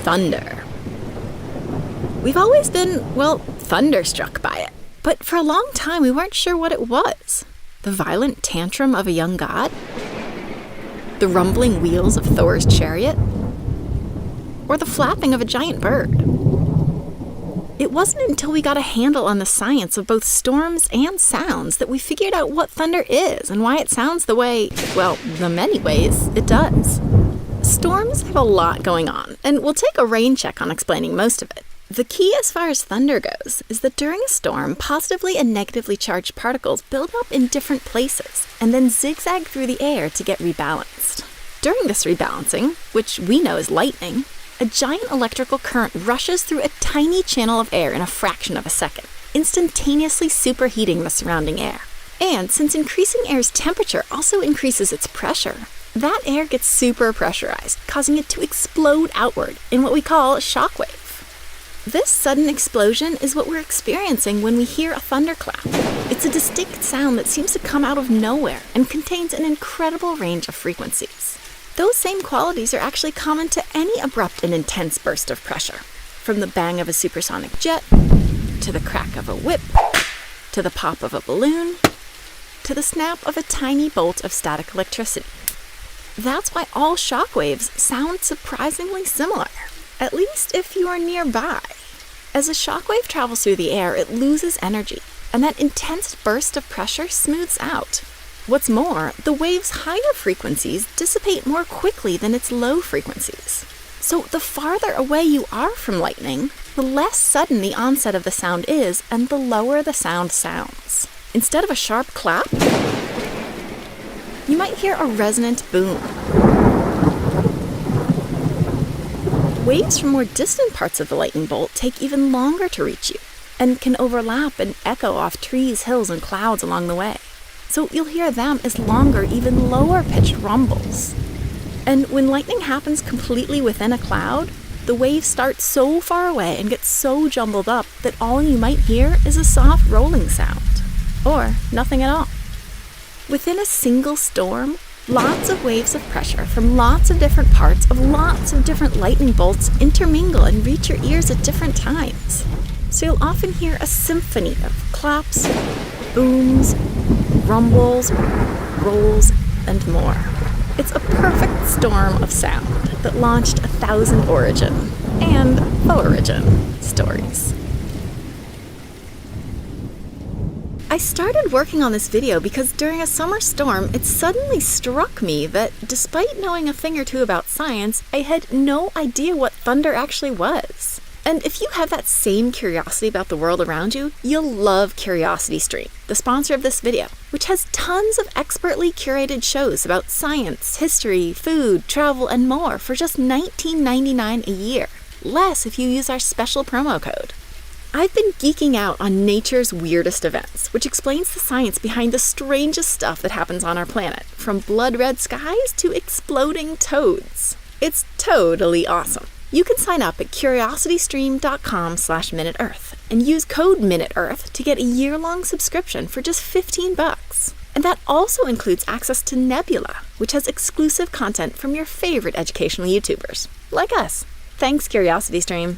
thunder. We've always been, well, thunderstruck by it. But for a long time, we weren't sure what it was. The violent tantrum of a young god? The rumbling wheels of Thor's chariot? Or the flapping of a giant bird? It wasn't until we got a handle on the science of both storms and sounds that we figured out what thunder is and why it sounds the way, well, the many ways it does. Storms have a lot going on, and we'll take a rain check on explaining most of it. The key as far as thunder goes is that during a storm, positively and negatively charged particles build up in different places and then zigzag through the air to get rebalanced. During this rebalancing, which we know as lightning, a giant electrical current rushes through a tiny channel of air in a fraction of a second, instantaneously superheating the surrounding air. And since increasing air's temperature also increases its pressure, that air gets super pressurized, causing it to explode outward in what we call a shockwave. This sudden explosion is what we're experiencing when we hear a thunderclap. It's a distinct sound that seems to come out of nowhere and contains an incredible range of frequencies. Those same qualities are actually common to any abrupt and intense burst of pressure, from the bang of a supersonic jet, to the crack of a whip, to the pop of a balloon, to the snap of a tiny bolt of static electricity. That's why all shockwaves sound surprisingly similar, at least if you are nearby. As a shockwave travels through the air, it loses energy, and that intense burst of pressure smooths out. What's more, the wave's higher frequencies dissipate more quickly than its low frequencies. So the farther away you are from lightning, the less sudden the onset of the sound is, and the lower the sound sounds. Instead of a sharp clap, you might hear a resonant boom. Waves from more distant parts of the lightning bolt take even longer to reach you, and can overlap and echo off trees, hills, and clouds along the way. So you'll hear them as longer, even lower-pitched rumbles. And when lightning happens completely within a cloud, the waves start so far away and get so jumbled up that all you might hear is a soft rolling sound, or nothing at all. Within a single storm, lots of waves of pressure from lots of different parts of lots of different lightning bolts intermingle and reach your ears at different times. So you'll often hear a symphony of claps, booms, rumbles, rolls, and more. It's a perfect storm of sound that launched 1,000 origin and origin stories. I started working on this video because during a summer storm, it suddenly struck me that despite knowing a thing or two about science, I had no idea what thunder actually was. And if you have that same curiosity about the world around you, you'll love CuriosityStream, the sponsor of this video, which has tons of expertly curated shows about science, history, food, travel, and more for just $19.99 a year. Less if you use our special promo code. I've been geeking out on nature's weirdest events, which explains the science behind the strangest stuff that happens on our planet, from blood-red skies to exploding toads. It's totally awesome. You can sign up at curiositystream.com/MinuteEarth and use code MinuteEarth to get a year-long subscription for just $15. And that also includes access to Nebula, which has exclusive content from your favorite educational YouTubers, like us. Thanks, CuriosityStream.